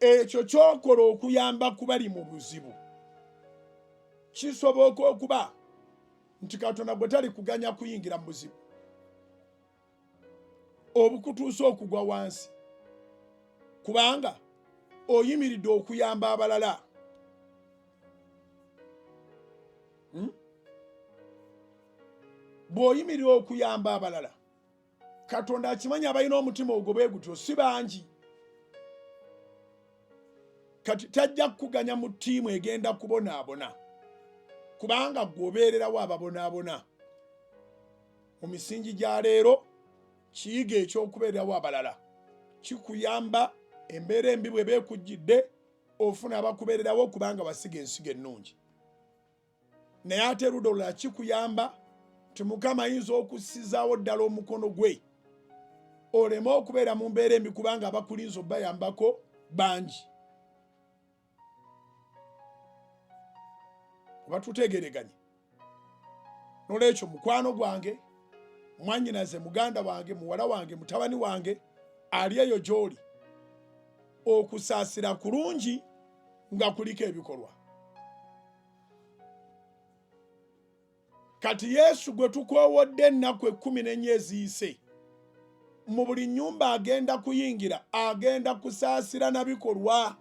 ekyo kyokola okuyamba kubali mu buzibu kisoboka okuba nti Katonda bwe tali kuganya kuyingira mu buzibu obukutuusa okugwa wansi kubanga oyimiridde okuyamba abalala. Bw'oyimirira okuyamba abalala Katonda akimanya abalina omutima ogwo bwe gutyo si bangi. Kati tajja kukuganya mu ttiimu egenda kubonaabona kubanga gw'obeererawo ababonaabona. Mu misingi gya leero kiyiga ekyokubeererawo abalala kikuyamba embeera embi bwe beekujjidde ofuna abakubeererawo kubanga basiga ensigo ennungi. Naye ate ludda olulala kikuyamba nti Mukama ayinza okussizaawo ddala omukono gwe oleme okubeera mu mbeera embi kubanga abakulinza obbayambako bangi. Oba tutegereganye. Nolwekyo mukwano gwange, mwannyinaze, muganda wange, muwala wange, mutabani wange ali eyo gy'oli, okusaasira kulungi nga kuliko ebikolwa. Kati Yesu gwe tukoowodde ennaku 14 eziyise, mu buli nnyumba agenda kuyingira agenda kusaasira na bikolwa.